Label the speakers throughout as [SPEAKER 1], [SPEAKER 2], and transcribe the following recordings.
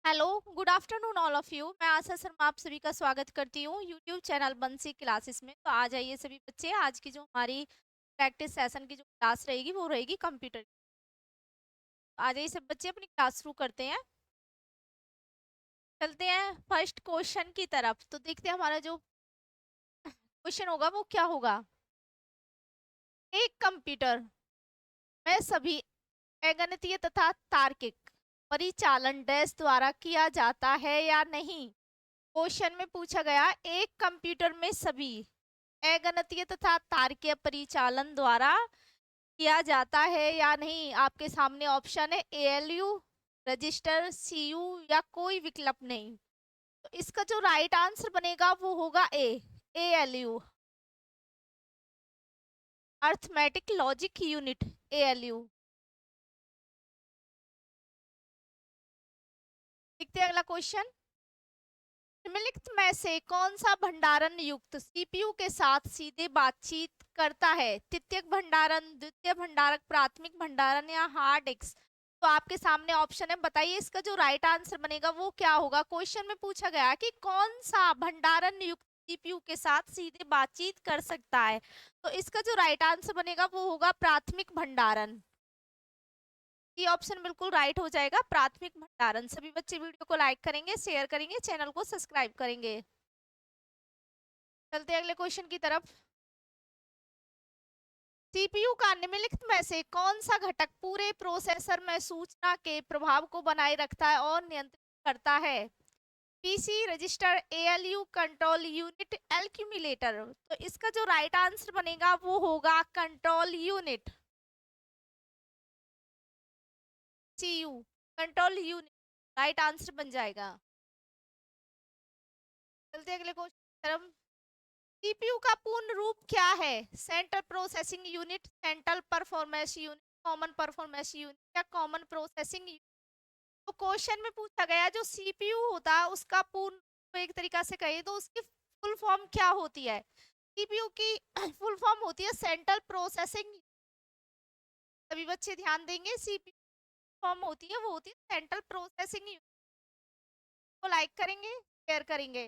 [SPEAKER 1] Hello, good afternoon all of you. मैं आशा शर्मा आप सभी का स्वागत करती हूँ यूट्यूब चैनल बंसी क्लासेस में। तो आ जाइए सभी बच्चे, आज की जो हमारी प्रैक्टिस सेशन की जो क्लास रहेगी वो रहेगी कंप्यूटर की। आ जाइए सब बच्चे, अपनी क्लास शुरू करते हैं। चलते हैं फर्स्ट क्वेश्चन की तरफ। तो देखते हैं हमारा जो क्वेश्चन होगा वो क्या होगा। एक कंप्यूटर में सभी अगणितीय तथा तार्किक परिचालन डैश द्वारा किया जाता है या नहीं। क्वेश्चन में पूछा गया, एक कंप्यूटर में सभी अगणितीय तथा तार्किक परिचालन द्वारा किया जाता है या नहीं। आपके सामने ऑप्शन है एएलयू, रजिस्टर, सीयू या कोई विकल्प नहीं। तो इसका जो राइट आंसर बनेगा वो होगा ALU, arithmetic logic unit, ALU. देखते हैं अगला क्वेश्चन। निम्नलिखित में से कौन सा भंडारण युक्त सीपीयू के साथ सीधे बातचीत करता है। तृतीयक भंडारण, द्वितीय भंडारक, प्राथमिक भंडारण या हार्ड डिस्क। तो आपके सामने ऑप्शन है, बताइए इसका जो राइट आंसर बनेगा वो क्या होगा। क्वेश्चन में पूछा गया कि कौन सा भंडारण युक्त सीपीयू के साथ सीधे बातचीत कर सकता है। तो इसका जो राइट आंसर बनेगा वो होगा प्राथमिक भंडारण। ये ऑप्शन बिल्कुल राइट हो जाएगा, प्राथमिक भंडारण। सभी बच्चे वीडियो को लाइक करेंगे, शेयर करेंगे, चैनल को सब्सक्राइब करेंगे। चलते हैं अगले क्वेश्चन की तरफ। सीपीयू का निम्नलिखित में से कौन सा घटक पूरे प्रोसेसर में सूचना के प्रवाह को बनाए रखता है और नियंत्रित करता है। PC, register, ALU, control unit, accumulator. तो इसका जो राइट आंसर बनेगा वो होगा control unit, CU, control unit right answer बन जाएगा। चलते हैं अगले क्वेश्चन की तरफ। सीपीयू का पूर्ण रूप क्या है। Central processing unit, central performance unit, common performance unit या कॉमन प्रोसेसिंग यूनिट। तो क्वेश्चन में पूछा गया जो सीपीयू होता है उसका पूर्ण, एक तरीका से कहें तो उसकी फुल फॉर्म क्या होती है। सीपीयू की फुल फॉर्म होती है सेंट्रल प्रोसेसिंग। सभी बच्चे ध्यान देंगे, सीपीयू फॉर्म होती है वो होती है सेंट्रल प्रोसेसिंग यूनिट। को लाइक करेंगे, शेयर करेंगे।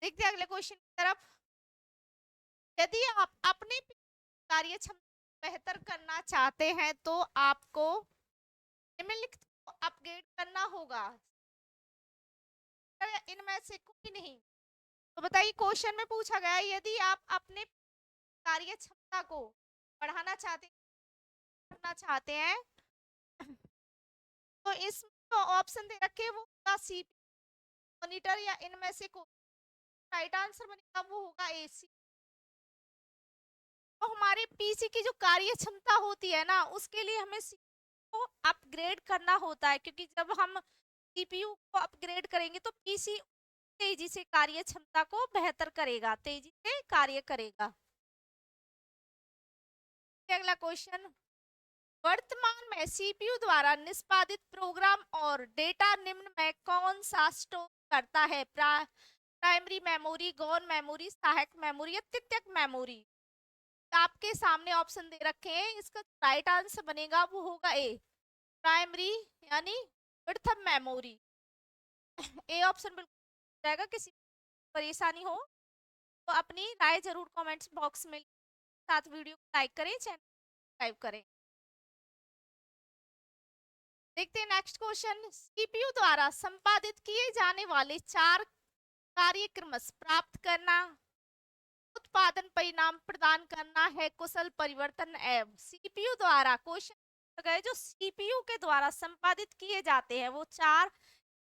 [SPEAKER 1] देखते हैं अगले क्वेश्चन की तरफ। यदि आप अपने कार्य क्षमता बेहतर करना चाहते हैं तो आपको निम्नलिखित को अपग्रेड करना होगा। इनमें से कोई नहीं। तो बताइए, क्वेश्चन में पूछा गया यदि आप अपने कार्य क्षमता को बढ़ाना चाहते हैं तो इसमें ऑप्शन दे रखे वो होगा सीपीयू, मॉनिटर या इनमें से कोई। राइट आंसर बनेगा वो होगा एसी। तो हमारे पीसी की जो कार्य क्षमता होती है ना उसके लिए हमें को अपग्रेड करना होता है, क्योंकि जब हम सीपीयू को अपग्रेड करेंगे तो पीसी तेजी से कार्य क्षमता को बेहतर करेगा, तेजी से कार्य करेगा। अगला क्वेश्चन। वर्तमान में सीपीयू द्वारा निष्पादित प्रोग्राम और डेटा निम्न में कौन सा स्टोर करता है। प्राइमरी मेमोरी, गौण मेमोरी, सहायक मेमोरी या तृतीयक मेमोरी। आपके सामने ऑप्शन दे रखे हैं, इसका राइट आंसर बनेगा वो होगा ए, प्राइमरी यानी प्रथम मेमोरी। ए ऑप्शन बिल्कुल जाएगा। किसी परेशानी हो तो अपनी राय जरूर कमेंट्स बॉक्स में, साथ वीडियो को लाइक करें, चैनल सब्सक्राइब करें। देखते हैं नेक्स्ट क्वेश्चन। सीपीयू द्वारा संपादित किए जाने वाले चार कार्यक्रम प्राप्त करना, उत्पादन परिणाम प्रदान करना है, कुशल परिवर्तन एवं। सीपीयू द्वारा क्वेश्चन गए जो सीपीयू के द्वारा संपादित किए जाते हैं वो चार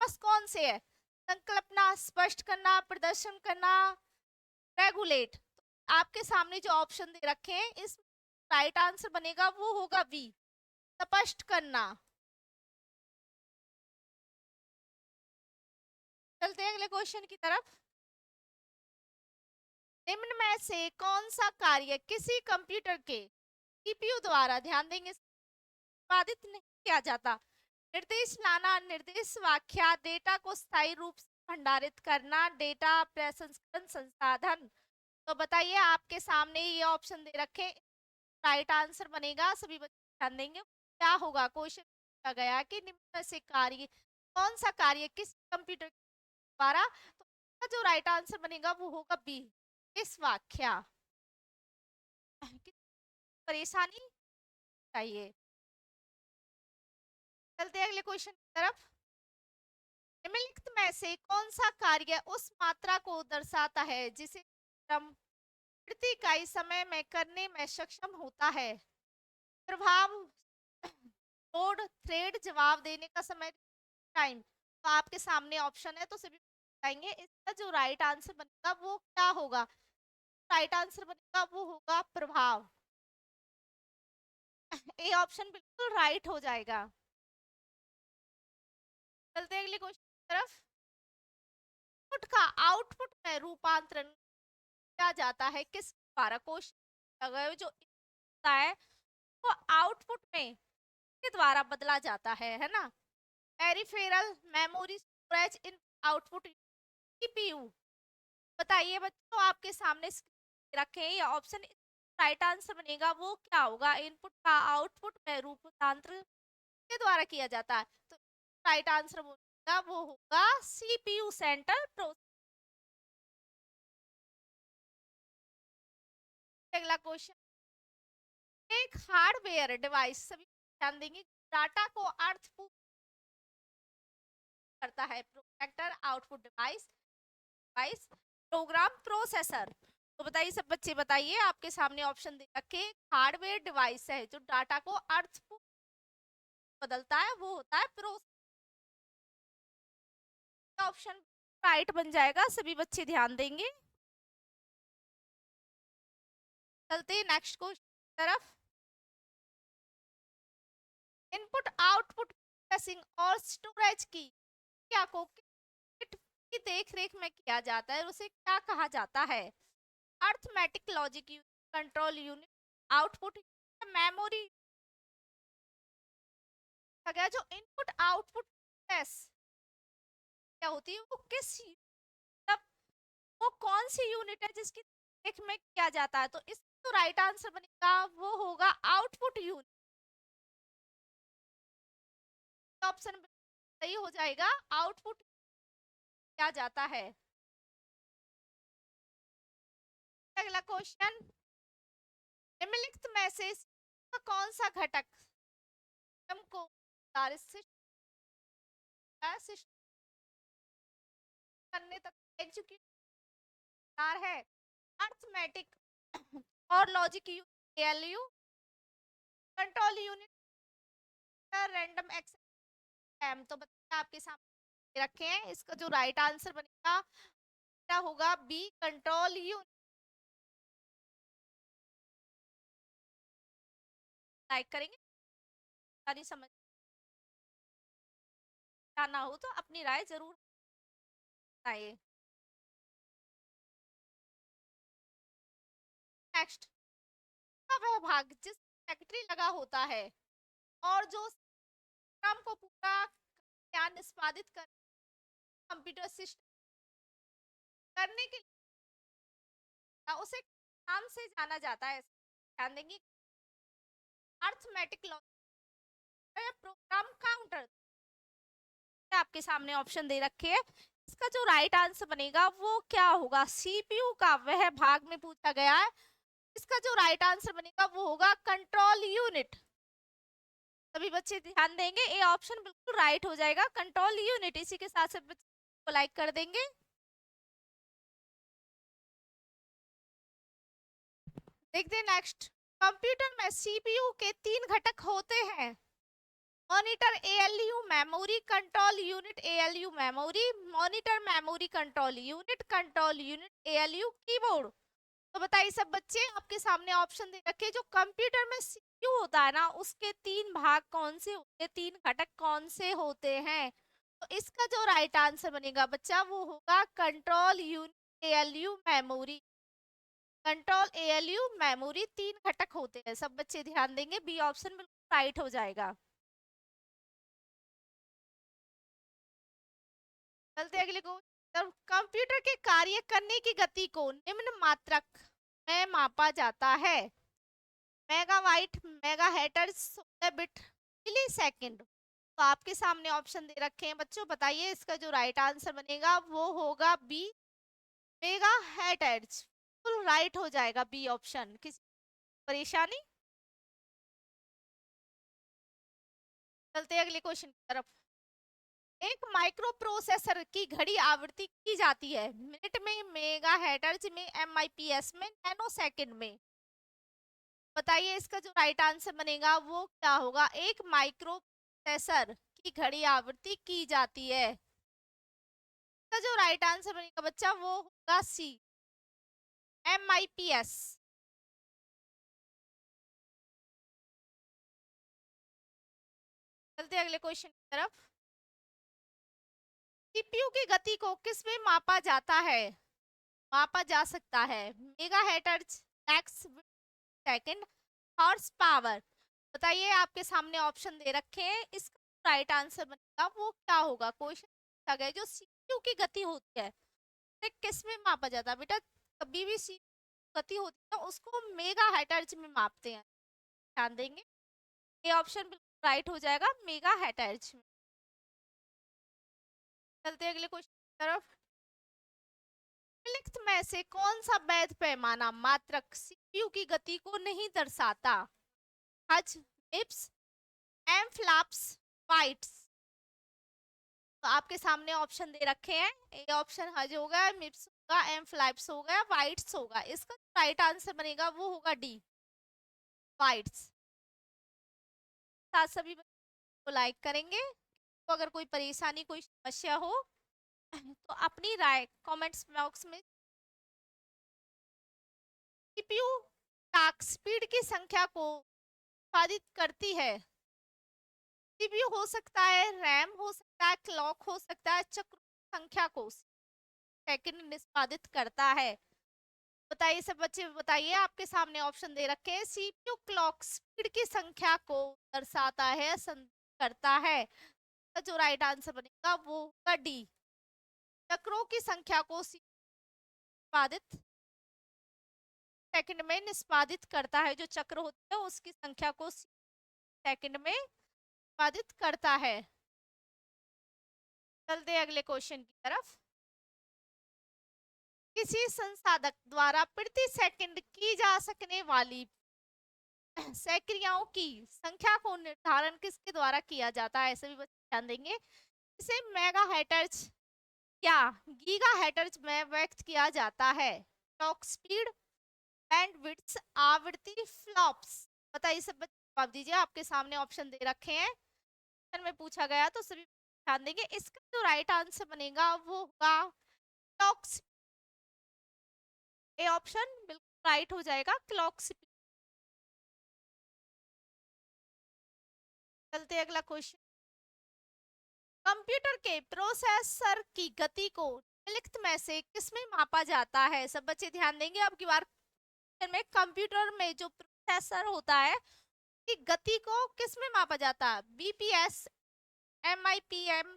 [SPEAKER 1] बस कौन से है। संकल्पना, स्पष्ट करना, प्रदर्शन करना, रेगुलेट। आपके सामने जो ऑप्शन दे रखे हैं इस राइट आंसर बनेगा वो होगा बी, स्पष्ट करना। चलते हैं अगले क्वेश्चन की तरफ। निम्न में से कौन सा कार्य किसी कंप्यूटर के सीपीयू द्वारा, ध्यान देंगे, निष्पादित नहीं किया जाता। निर्देश लाना, निर्देश व्याख्या, डेटा को स्थायी रूप से भंडारित करना, डेटा प्रसंस्करण संसाधन। तो बताइए, आपके सामने ये ऑप्शन दे रखे, राइट आंसर बनेगा, सभी बच्चे ध्यान देंगे क्या होगा। क्वेश्चन पूछा गया कि निम्न में से कार्य कौन सा कार्य किस कंप्यूटर द्वारा, तो इसका जो राइट आंसर बनेगा वो होगा बी। इस व्याख्या परेशानी चाहिए। चलते हैं अगले क्वेश्चन की तरफ। निम्नलिखित में से कौन सा कार्य उस मात्रा को दर्शाता है जिसे क्रम प्रति इकाई समय में करने में सक्षम होता है? प्रभाव, लोड, थ्रेड, जवाब देने का समय, टाइम। तो आपके सामने ऑप्शन है तो सभी बताएंगे। इसका जो राइट आंसर बनेगा वो क्या होगा? राइट आंसर बनेगा वो होगा प्रभाव। ए ऑप्शन बिल्कुल राइट हो जाएगा। चलते हैं अगले क्वेश्चन की तरफ। इनपुट का आउटपुट में रूपांतरण किया जाता है किस द्वारा? क्वेश्चन अगर जो होता है वो आउटपुट में के द्वारा बदला जाता है ना? पेरिफेरल, मेमोरी, स्टोरेज, इन आउटपुट, सीपीयू। बताइए बच्चों, आपके सामने रखे ये ऑप्शन। राइट आंसर बनेगा वो क्या होगा? इनपुट का आउटपुट में रूपांतरण के द्वारा किया जाता है, तो राइट आंसर बनेगा वो होगा सीपीयू, सेंट्रल प्रोसेसर। अगला क्वेश्चन, एक हार्डवेयर डिवाइस, सभी ध्यान देंगे, डाटा को अर्थपूर्ण करता है। Protector, output device, device, program, processor. तो बताइए सब बच्चे, बताइए, आपके सामने ऑप्शन दे रखे। हार्डवेयर डिवाइस है जो डाटा को अर्थपूर्ण बदलता है, वो होता है प्रोसेसर। ऑप्शन राइट बन जाएगा, सभी बच्चे ध्यान देंगे। चलते हैं नेक्स्ट क्वेश्चन तरफ। इनपुट आउटपुट प्रोसेसिंग और स्टोरेज की क्या को की देख रेख में किया जाता है, उसे क्या कहा जाता है? Arithmetic logic unit, control unit, output, memory. गया जो इनपुट आउटपुट प्रोसेस क्या होती है वो किस, मतलब वो कौन सी यूनिट है जिसकी देख में किया जाता है? तो इसका तो राइट आंसर बनेगा वो होगा आउटपुट यूनिट। ऑप्शन सही हो जाएगा, आउटपुट किया जाता है। अगला क्वेश्चन, निम्नलिखित में से कौन सा घटक सिस्टम को करने तक एग्जीक्यूट है? अर्थमेटिक और logic unit, ALU, control unit, random access. तो बताइए, आपके सामने रखे हैं, इसका जो राइट आंसर बनेगा क्या होगा? B, control unit. लाइक करेंगे, सारी समझ ना हो तो अपनी राय जरूर बताइए। नेक्स्ट, वह भाग जिस सेक्रेटरी लगा होता है और जो काम को पूरा या निष्पादित कर कंप्यूटर सिस्टम करने के लिए उसे नाम से जाना जाता है। ध्यान देंगे, अर्थमेटिक लॉजिक, प्रोग्राम काउंटर। आपके सामने ऑप्शन दे रखे हैं, इसका जो राइट आंसर बनेगा वो क्या होगा? सीपीयू का वह भाग में पूछा गया है, इसका जो राइट आंसर बनेगा वो होगा कंट्रोल यूनिट। सभी बच्चे ध्यान देंगे, ये ऑप्शन बिल्कुल राइट हो जाएगा, कंट्रोल यूनिट। इसी के साथ सब बच्चे को लाइक कर देंगे। देखते हैं नेक्स्ट। कंप्यूटर में सीपीयू के 3 घटक होते हैं। Monitor, ALU, memory, control unit, ALU, memory, monitor, memory, control unit, control unit, ALU, keyboard. तो बताइए सब बच्चे, आपके सामने ऑप्शन दे रखे, जो कंप्यूटर में सीपीयू होता है ना, उसके 3 भाग कौन से होते हैं, 3 घटक कौन से होते हैं? तो इसका जो राइट आंसर बनेगा बच्चा वो होगा control unit, ALU, memory. Control, ALU, memory, 3 घटक होते हैं। सब बच्चे ध्यान देंगे, बी ऑप्शन बिल्कुल राइट हो जाएगा। चलते अगले को। कंप्यूटर के कार्य करने की गति को निम्न मात्रक में मापा जाता है। मेगाबाइट, मेगाहर्ट्ज, 16 बिट, मिली सेकेंड। तो आपके सामने ऑप्शन दे रखे हैं बच्चों, बताइए इसका जो राइट आंसर बनेगा वो होगा बी, मेगा हेटर्ज। फुल राइट हो जाएगा बी ऑप्शन। किसी परेशानी? चलते हैं अगले क्वेश्चन की तरफ। एक माइक्रो प्रोसेसर की घड़ी आवृत्ति की जाती है मिनट में, मेगा हेटर्ज में, एमआईपीएस में, नैनो सेकंड में। बताइए इसका जो राइट आंसर बनेगा वो क्या होगा। एक माइक्रो प्रोसेसर की घड़ी आवृत्ति की जाती है, इसका जो राइट आंसर बनेगा बच्चा वो होगा सी, एमआईपीएस। चलते हैं अगले क्वेश्चन की तरफ। सीपीयू की गति को किस में मापा जाता है, मापा जा सकता है? मेगा हेटर्ज, एक्स सेकंड, हॉर्स पावर। बताइए आपके सामने ऑप्शन दे रखे हैं, इसका राइट आंसर बनेगा वो क्या होगा। क्वेश्चन पूछा गया जो सीपीयू की गति होती है उसे किस में मापा जाता है बेटा। कभी भी सीपीयू गति होती है ना उसको मेगा हेटर्ज में मापते हैं, ध्यान देंगे। ये ऑप्शन बिल्कुल राइट हो जाएगा, मेगा हेटर्ज में। चलते हैं अगले क्वेश्चन की तरफ। निम्नलिखित में से कौन सा वैध पैमाना मात्रक सीपीयू की गति को नहीं दर्शाता? हज, मिप्स, एम फ्लैप्स, वाइट्स। तो आपके सामने ऑप्शन दे रखे हैं, ए ऑप्शन हज होगा, मिप्स होगा, एम फ्लैप्स होगा, वाइट्स होगा। इसका राइट आंसर बनेगा वो होगा डी, वाइट्स। साथ सभी बच्चों को लाइक करेंगे। तो अगर कोई परेशानी कोई समस्या हो तो अपनी राय कमेंट्स बॉक्स में। सीपीयू क्लॉक स्पीड की संख्या को उत्पादित करती है। सीपीयू हो सकता है, रैम हो सकता है, क्लॉक हो सकता है, चक्र संख्या को सेकंड निष्पादित करता है। बताइए सब बच्चे, बताइए आपके सामने ऑप्शन दे रखे हैं। सीपीयू क्लॉक स्पीड की संख्या को दर्शाता है, करता है। तो जो राइट आंसर बनेगा वो होगा डी, चक्रों की संख्या को निष्पादित सेकंड में निष्पादित करता है। जो चक्र होते हैं उसकी संख्या को सेकंड में निष्पादित करता है। चलते हैं अगले क्वेश्चन की तरफ। किसी संसाधक द्वारा प्रति सेकंड की जा सकने वाली क्रियाओं की संख्या को निर्धारण किसके द्वारा किया जाता है? सभी बच्चे ध्यान देंगे। इसे मेगा हेटर्ज या गीगा हेटर्ज में व्यक्त किया जाता है। क्लॉक स्पीड, बैंडविड्थ, आवृत्ति, फ्लॉप्स। बताइए सब बच्चे जवाब दीजिए। आपके सामने ऑप्शन दे रखे हैं, क्वेश्चन में पूछा गया तो सभी ध्यान देंगे। इसका जो राइट आंसर बनेगा वो होगा क्लॉक। ए ऑप्शन बिल्कुल राइट हो जाएगा, क्लॉक स्पीड। चलते अगला क्वेश्चन। कंप्यूटर के प्रोसेसर की गति को निम्नलिखित में से किसमें मापा जाता है? सब बच्चे ध्यान देंगे। अब की बार में कंप्यूटर में जो प्रोसेसर होता है की गति को किसमें मापा जाता है? बीपीएस, एमआईपीएम,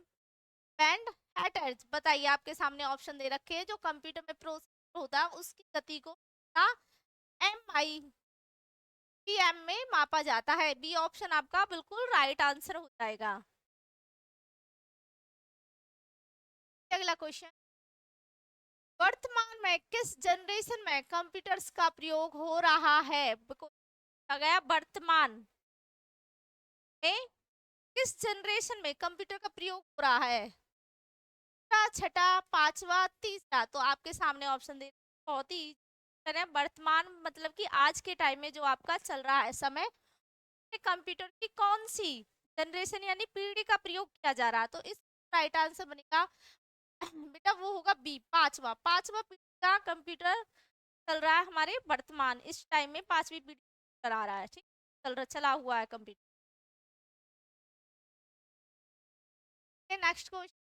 [SPEAKER 1] बैंड, हैटर्ज। बताइए आपके सामने ऑप्शन दे रखे हैं। जो कंप्यूटर में प्रोसेसर होता है उसकी गति को एमआईपीएम में मापा जाता है। बी ऑप्शन आपका बिल्कुल राइट आंसर हो जाएगा। अगला क्वेश्चन। वर्तमान में किस जनरेशन में कंप्यूटर्स का प्रयोग हो रहा है? गया वर्तमान में किस जनरेशन में कंप्यूटर का प्रयोग हो रहा है? छठा, पांचवा, तीसरा। तो आपके सामने ऑप्शन दे, बहुत ही वर्तमान मतलब कि आज के टाइम में जो आपका चल रहा है समय, कंप्यूटर की कौन सी जनरेशन यानी पीढ़ी का प्रयोग किया जा रहा है? तो इस राइट आंसर बनेगा बेटा वो होगा बी, पांचवा। पांचवा पीढ़ी का कंप्यूटर चल रहा है हमारे वर्तमान इस टाइम में, पांचवी पीढ़ी चला रहा है। ठीक, चला हुआ है कंप्यूटर। Next question.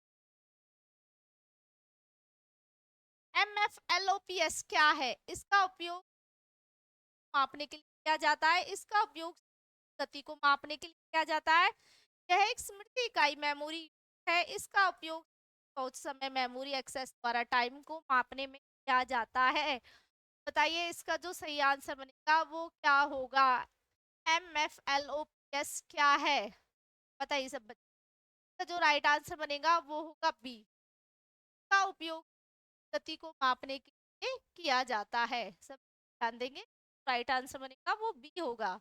[SPEAKER 1] MFLOPS क्या है? इसका उपयोग मापने के लिए किया जाता है। इसका उपयोग गति को मापने के लिए किया जाता है। यह एक स्मृति इकाई मेमोरी है। इसका उपयोग बहुत समय मेमोरी एक्सेस द्वारा टाइम को मापने में किया जाता है। बताइए इसका जो सही आंसर बनेगा वो क्या होगा। MFLOPS क्या है? बताइए सब बच्चे। इसका जो राइट आंसर बनेगा वो होगा बी। का उपयोग गति को मापने के लिए किया जाता है। सब ध्यान देंगे, राइट आंसर बनेगा वो बी होगा।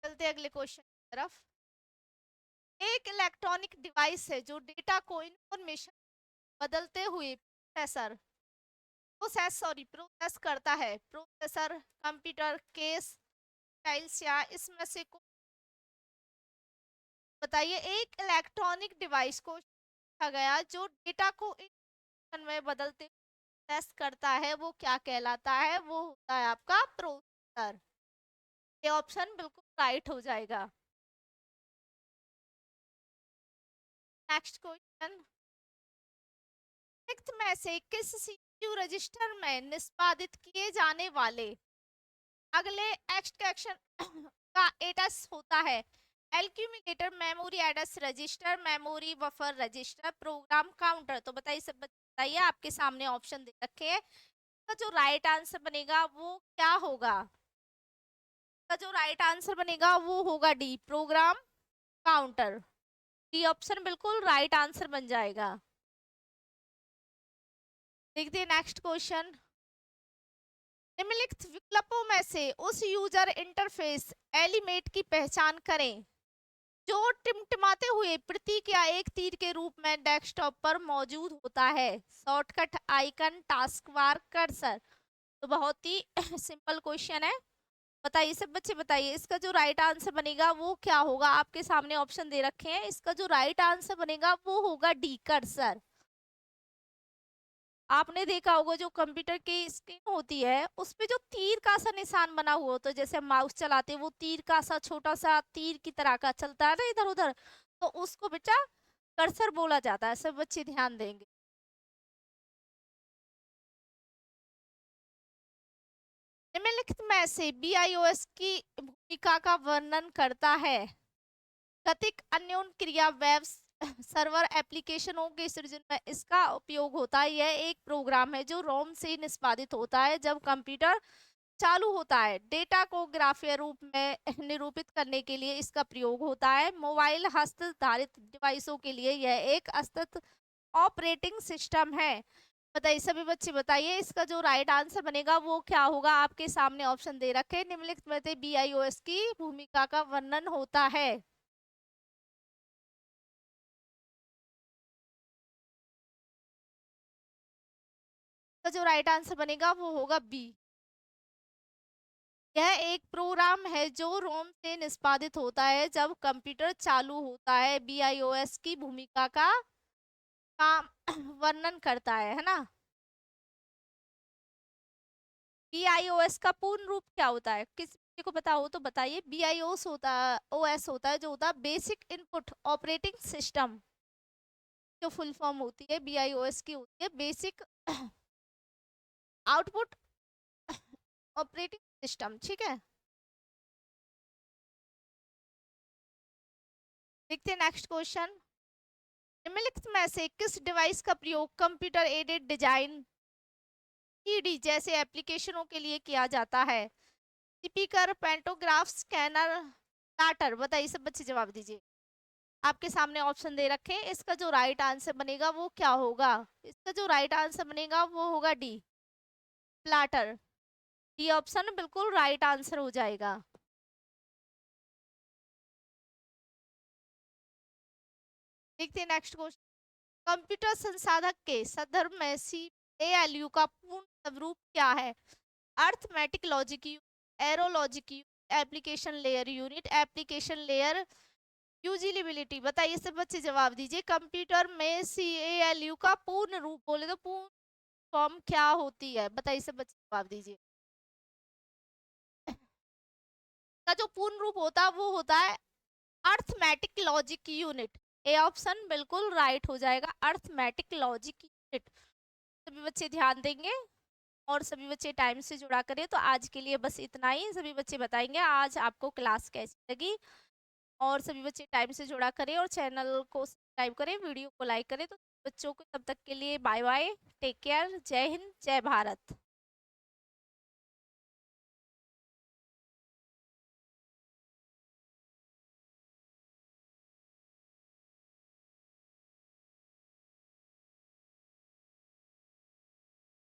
[SPEAKER 1] चलते अगले क्वेश्चन की तरफ। एक इलेक्ट्रॉनिक डिवाइस है जो डेटा को इंफॉर्मेशन बदलते हुए प्रोसेस करता है। प्रोसेसर, कंप्यूटर, केस, टाइल्स या इसमें से को बताइए। एक इलेक्ट्रॉनिक डिवाइस को पूछा गया जो डेटा को इंफॉर्मेशन में बदलते प्रोसेस करता है, वो क्या कहलाता है? वो होता है आपका प्रोसेसर। ये ऑप्शन बिल्कुल राइट हो जाएगा। नेक्स्ट क्वेश्चन, में से किस सीपीयू रजिस्टर में निष्पादित किए जाने वाले अगले एक्सट्रैक्शन का एड्रेस होता है? Accumulator, memory address register, memory buffer register, program counter. तो बताइए, सब बताइए, आपके सामने ऑप्शन दे रखे हैं। तो जो राइट आंसर बनेगा वो क्या होगा? तो जो राइट आंसर बनेगा वो होगा D, program counter. D option बिल्कुल राइट आंसर बन जाएगा। देखते हैं नेक्स्ट क्वेश्चन। निम्नलिखित विकल्पों में से उस यूजर इंटरफेस एलिमेंट की पहचान करें जो टिमटिमाते हुए प्रतीक या एक तीर के रूप में डेस्कटॉप पर मौजूद होता है। Shortcut icon, task bar, cursor. तो बहुत ही सिंपल क्वेश्चन है। बताइए सब बच्चे, बताइए इसका जो राइट आंसर बनेगा वो क्या होगा? आपके सामने ऑप्शन दे रखे हैं। इसका जो राइट आंसर बनेगा वो होगा डी, कर्सर। आपने देखा होगा जो कंप्यूटर की स्क्रीन होती है उस पे जो तीर का सा निशान बना हुआ होता है, जैसे माउस चलाते वो तीर का सा छोटा सा तीर की तरह का चलता है ना इधर उधर, तो उसको बेटा कर्सर बोला जाता है। सब बच्चे ध्यान देंगे। निम्नलिखित में से BIOS की भूमिका का वर्णन करता है? गतिक अन्योन क्रिया, वेब सर्वर एप्लीकेशनों के सृजन में इसका उपयोग होता है। यह एक प्रोग्राम है जो रोम से निष्पादित होता है जब कंप्यूटर चालू होता है। डेटा को ग्राफीय रूप में निरूपित करने के लिए इसका प्रयोग होता है। मोबाइल हस्तधारित डिवाइसों के लिए यह एक असतत ऑपरेटिंग सिस्टम है। बताइए सभी बच्चे, बताइए इसका जो राइट आंसर बनेगा वो क्या होगा? आपके सामने ऑप्शन दे रखे, निम्नलिखित में से BIOS की भूमिका का वर्णन होता है। तो जो राइट आंसर बनेगा वो होगा बी। यह एक प्रोग्राम है जो रोम से निष्पादित होता है जब कंप्यूटर चालू होता है। BIOS की भूमिका का काम वर्णन करता है ना। BIOS का पूर्ण रूप क्या होता है? किसी को पता हो तो बताइए। BIOS होता है, OS होता है जो होता है बेसिक इनपुट ऑपरेटिंग सिस्टम। जो फुल फॉर्म होती है BIOS की होती है बेसिक आउटपुट ऑपरेटिंग सिस्टम। ठीक है, देखते हैं नेक्स्ट क्वेश्चन। निम्नलिखित में से किस डिवाइस का प्रयोग कंप्यूटर एडेड डिजाइन ईडी जैसे एप्लीकेशनों के लिए किया जाता है? Speaker, pantograph, scanner, plotter. बताइए सब बच्चे, जवाब दीजिए। आपके सामने ऑप्शन दे रखे हैं। इसका जो राइट आंसर बनेगा वो क्या होगा? इसका जो राइट आंसर बनेगा वो होगा डी, प्लाटर। डी ऑप्शन बिल्कुल राइट आंसर हो जाएगा। देखते हैं नेक्स्ट क्वेश्चन। कंप्यूटर संसाधक के संदर्भ में CALU का पूर्ण स्वरूप क्या है? Arithmetic logic unit, arrow logic unit, application layer unit, application layer usability. बताइए सब बच्चे, जवाब दीजिए। कंप्यूटर में CALU का पूर्ण रूप बोले तो पूर्ण फॉर्म क्या होती है? बताइए सब बच्चे, जवाब दीजिए। का जो पूर्ण रूप होता है वो होता है arithmetic logic unit. A option बिल्कुल राइट हो जाएगा, अर्थमेटिक लॉजिक यूनिट। सभी बच्चे ध्यान देंगे और सभी बच्चे टाइम से जुड़ा करें। तो आज के लिए बस इतना ही। सभी बच्चे बताएंगे आज आपको क्लास कैसी लगी, और सभी बच्चे टाइम से जुड़ा करें और चैनल को सब्सक्राइब करें, वीडियो को लाइक करें। तो बच्चों को तब तक के लिए बाय बाय, टेक केयर, जय हिंद, जय भारत।